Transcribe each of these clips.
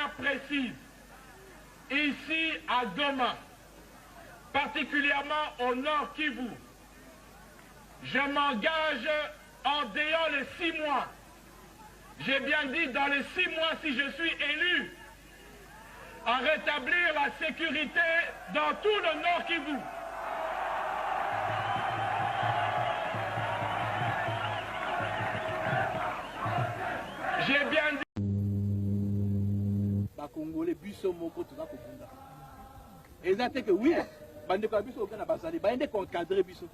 manière précise, ici à Goma, particulièrement au Nord Kivu, je m'engage en dehors les 6 mois. J'ai bien dit dans les 6 mois si je suis élu, à rétablir la sécurité dans tout le Nord Kivu. J'ai bien dit. Congolais biso moko toza kobunda. Ezate que oui, bande ko biso okana bazali, bande ko encadrer biso.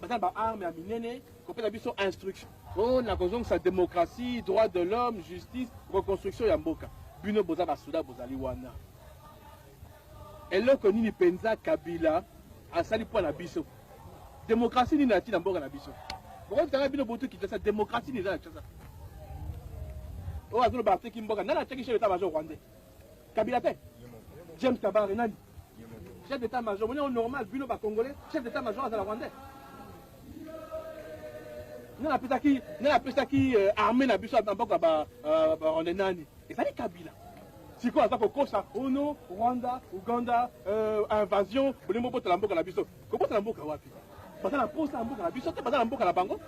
Bazali ba arme ya minene, ko pesa biso instruction. Oh na kozong sa démocratie, droit de l'homme, justice, reconstruction ya mboka. Bino boza ba souda bozali wana. Eloko nini penza Kabila asali po na biso. Démocratie ni na ti na mboka na biso. Boko tanga bino botu ki sa démocratie ni za tsa. Oh, azolo ba teki mboka nana teki chef d'état major rwandais. Kabila te. James Kabare nani? Chef d'état major, on est normal bino ba congolais, chef d'état major à la rwandais. Nana pesa ki armée na biso na mboka ba rwandais nani? Et ça est Kabila. Si quoi ça ko kosa ono Rwanda, Uganda, invasion, bolimo bota la mboka na biso. Ko bota la mboka wapi? Bata na posa mboka na biso te bata na mboka na bango.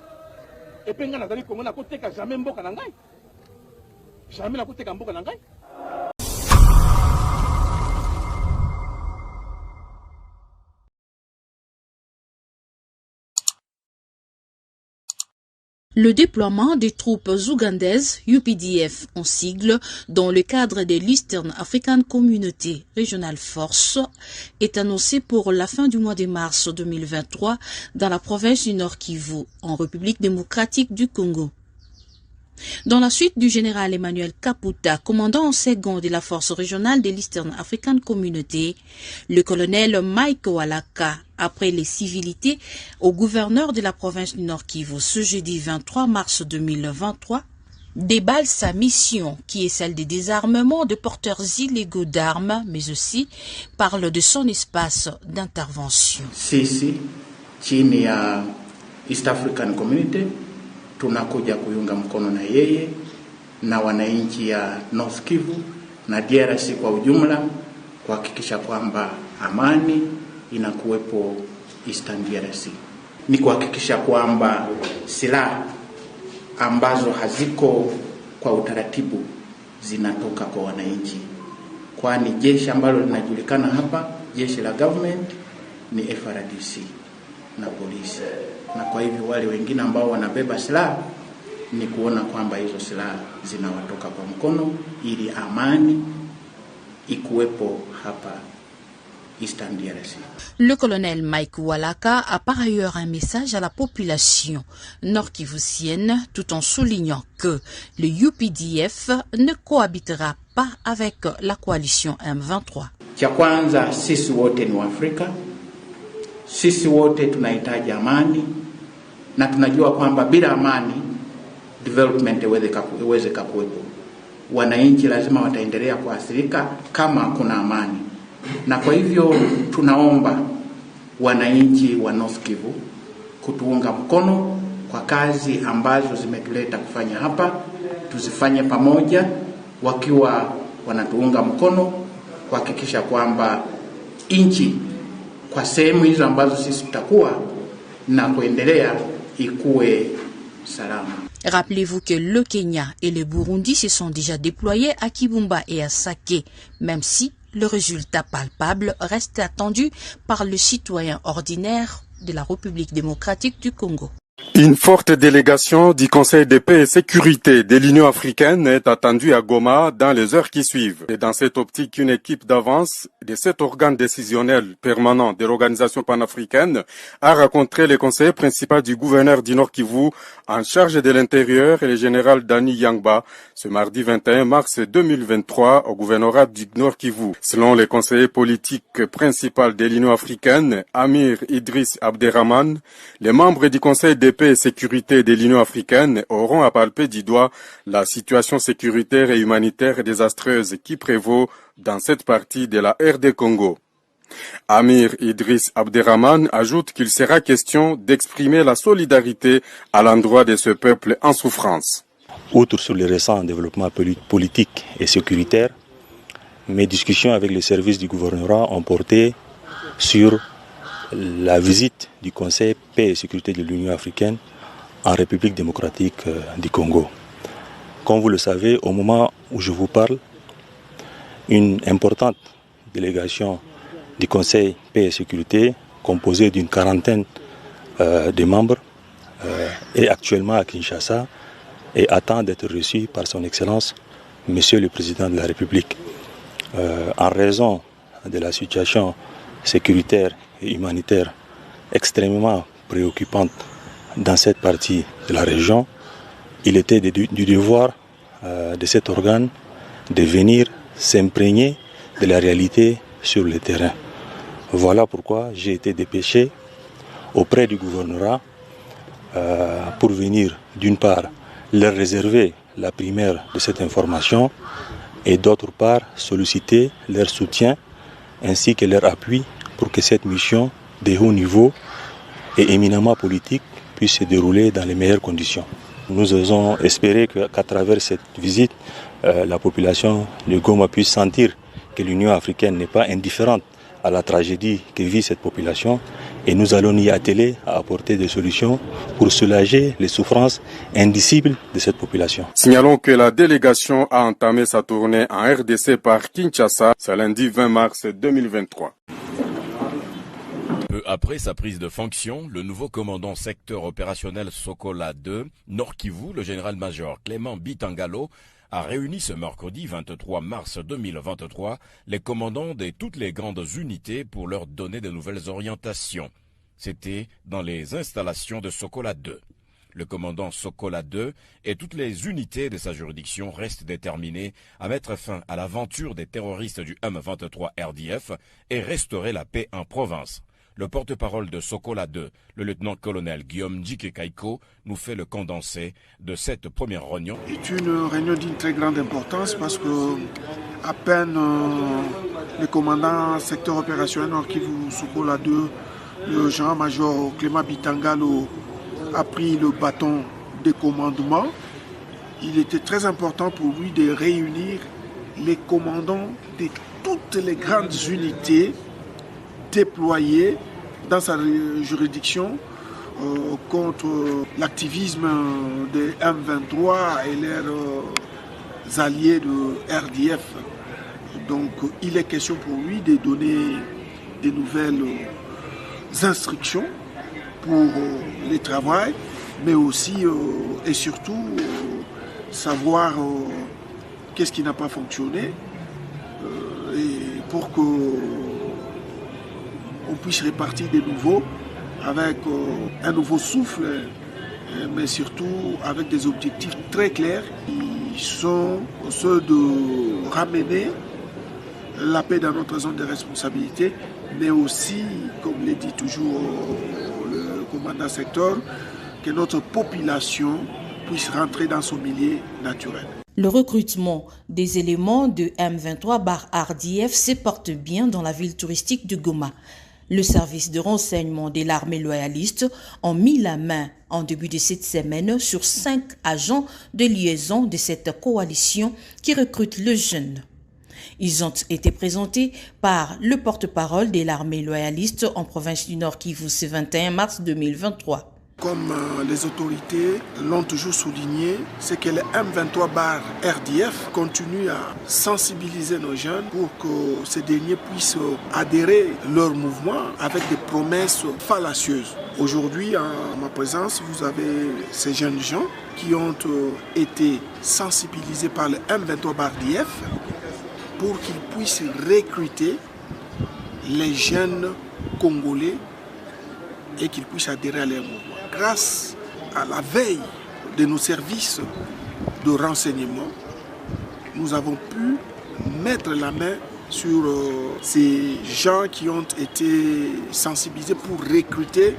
Et penga na zali Congo na ko teka jamais mboka na ngai. Jamais la côté Kamboka Nangai. Le déploiement des troupes ougandaises, UPDF en sigle, dans le cadre de l'Eastern African Community Regional Force, est annoncé pour la fin du mois de mars 2023 dans la province du Nord Kivu, en République démocratique du Congo. Dans la suite du général Emmanuel Kaputa, commandant en second de la force régionale de l'Eastern African Community, le colonel Mike Walaka, après les civilités au gouverneur de la province du Nord Kivu ce jeudi 23 mars 2023, déballe sa mission qui est celle des désarmements de porteurs illégaux d'armes, mais aussi parle de son espace d'intervention. Sisi, chini ya East African Community, tunakuja kuiunga mkono na yeye na wananchi ya North Kivu na DRC kwa ujumla kuhakikisha kwamba amani inakuwepo Eastern DRC. Ni kuhakikisha kwamba silaha ambazo haziko kwa utaratibu zinatoka kwa wananchi. Kwani jeshi ambalo linajulikana hapa, jeshi la government ni FARDC na polisi. Na kwa hivyo wale wengine ambao wanabeba silaha ni kuona kwamba hizo silaha zinawatoka kwa mkono ili amani ikuwepo hapa Eastern DRC. Le colonel Mike Walaka a par ailleurs un message à la population nord-kivusienne tout en soulignant que le UPDF ne cohabitera pas avec la coalition M23. Cha kwanza sisi wote ni Waafrika. Sisi wote tunahitaji amani na tunajua kwamba bila amani development iweze kuwepo. Wananchi lazima wataendelea kuathirika kama hakuna amani. Na kwa hivyo tunaomba wananchi wa North Kivu kutuunga mkono kwa kazi ambazo zimetuleta kufanya hapa, tuzifanye pamoja wakiwa wanatuunga mkono kuhakikisha kwamba nchi kwa sehemu hizo ambazo sisi tutakuwa na kuendelea ikuwe salama. Rappelez-vous que le Kenya et le Burundi se sont déjà déployés à Kibumba et à Sake, même si le résultat palpable reste attendu par le citoyen ordinaire de la République démocratique du Congo. Une forte délégation du Conseil de paix et sécurité de l'Union africaine est attendue à Goma dans les heures qui suivent. Et dans cette optique, une équipe d'avance de 7 organes décisionnels permanents de l'organisation panafricaine a rencontré le conseiller principal du gouverneur du Nord Kivu en charge de l'intérieur et le général Dani Yangba ce mardi 21 mars 2023 au gouvernorat du Nord Kivu. Selon le conseiller politique principal de l'Union africaine, Amir Idriss Abderrahman, les membres du Conseil de paix et sécurité de l'Union africaine auront à palper du doigt la situation sécuritaire et humanitaire désastreuse qui prévaut dans cette partie de la RD Congo. Amir Idriss Abderrahman ajoute qu'il sera question d'exprimer la solidarité à l'endroit de ce peuple en souffrance. Outre sur les récents développements politiques et sécuritaires, mes discussions avec les services du gouvernorat ont porté sur la visite du Conseil paix et sécurité de l'Union africaine en République démocratique du Congo. Comme vous le savez, au moment où je vous parle, une importante délégation du Conseil paix et sécurité, composée d'une quarantaine de membres, est actuellement à Kinshasa et attend d'être reçue par son Excellence, Monsieur le Président de la République. En raison de la situation sécuritaire et humanitaire extrêmement préoccupante dans cette partie de la région, il était du devoir de cet organe de venir s'imprégner de la réalité sur le terrain. Voilà pourquoi j'ai été dépêché auprès du gouvernorat pour venir d'une part leur réserver la primaire de cette information et d'autre part solliciter leur soutien ainsi que leur appui pour que cette mission de haut niveau et éminemment politique puisse se dérouler dans les meilleures conditions. Nous osons espérer qu'à travers cette visite, la population de Goma puisse sentir que l'Union africaine n'est pas indifférente à la tragédie que vit cette population et nous allons y atteler à apporter des solutions pour soulager les souffrances indicibles de cette population. Signalons que la délégation a entamé sa tournée en RDC par Kinshasa ce lundi 20 mars 2023. Peu après sa prise de fonction, le nouveau commandant secteur opérationnel Sokola 2, Nord Kivu, le général-major Clément Bitangalo, a réuni ce mercredi 23 mars 2023 les commandants de toutes les grandes unités pour leur donner de nouvelles orientations. C'était dans les installations de Sokola 2. Le commandant Sokola 2 et toutes les unités de sa juridiction restent déterminés à mettre fin à l'aventure des terroristes du M23 RDF et restaurer la paix en province. Le porte-parole de Sokola 2, le lieutenant-colonel Guillaume Djike Kaiko, nous fait le condensé de cette première réunion. C'est une réunion d'une très grande importance parce que à peine le commandant secteur opérationnel Nord Kivu Sokola 2, le général-major Clément Bitangalo, a pris le bâton de commandement, il était très important pour lui de réunir les commandants de toutes les grandes unités déployées dans sa juridiction contre l'activisme des M23 et leurs alliés de RDF. Donc il est question pour lui de donner des nouvelles instructions pour les travaux, mais aussi et surtout savoir qu'est-ce qui n'a pas fonctionné et pour que on puisse repartir de nouveau avec un nouveau souffle, mais surtout avec des objectifs très clairs qui sont ceux de ramener la paix dans notre zone de responsabilité, mais aussi, comme le dit toujours le commandant secteur, que notre population puisse rentrer dans son milieu naturel. Le recrutement des éléments de M23/RDF se porte bien dans la ville touristique de Goma. Le service de renseignement de l'armée loyaliste a mis la main en début de cette semaine sur 5 agents de liaison de cette coalition qui recrute le jeune. Ils ont été présentés par le porte-parole de l'armée loyaliste en province du Nord Kivu ce 21 mars 2023. Comme les autorités l'ont toujours souligné, c'est que le M23/RDF continue à sensibiliser nos jeunes pour que ces derniers puissent adhérer leur mouvement avec des promesses fallacieuses. Aujourd'hui, en ma présence, vous avez ces jeunes gens qui ont été sensibilisés par le M23/RDF pour qu'ils puissent recruter les jeunes Congolais et qu'ils puissent adhérer à leur mouvement. Grâce à la veille de nos services de renseignement, nous avons pu mettre la main sur ces gens qui ont été sensibilisés pour recruter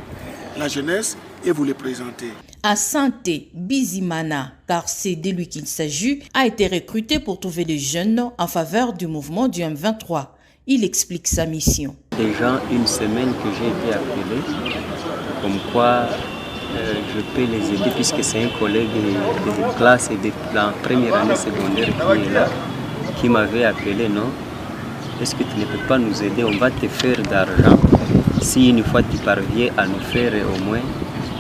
la jeunesse et vous les présenter. Asante Bizimana, car c'est de lui qu'il s'agit, a été recruté pour trouver les jeunes en faveur du mouvement du M23. Il explique sa mission. Déjà une semaine que j'ai été appelé, comme quoi je peux les aider puisque c'est un collègue de classe et de la première année secondaire qui est là, qui m'avait appelé, non? Est-ce que tu ne peux pas nous aider? On va te faire d'argent. Si une fois tu parviens à nous faire au moins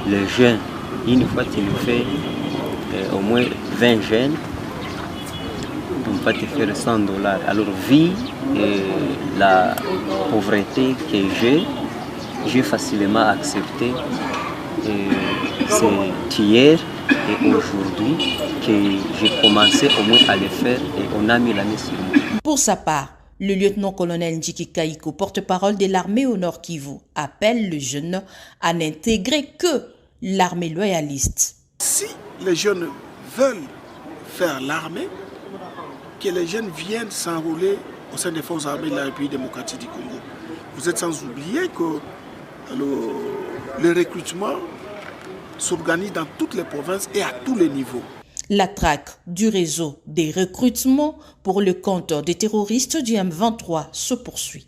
les jeunes, une fois tu nous fais au moins 20 jeunes, on va te faire $100. Alors, vu la pauvreté que j'ai facilement accepté. C'est hier et aujourd'hui que j'ai commencé au moins à le faire et on a mis la main sur moi. Pour sa part, le lieutenant-colonel Njiki Kaiko, porte-parole de l'armée au Nord Kivu, appelle le jeune à n'intégrer que l'armée loyaliste. Si les jeunes veulent faire l'armée, que les jeunes viennent s'enrôler au sein des forces armées de la République démocratique du Congo. Vous êtes sans oublier que le recrutement s'organise dans toutes les provinces et à tous les niveaux. La traque du réseau des recrutements pour le compte des terroristes du M23 se poursuit.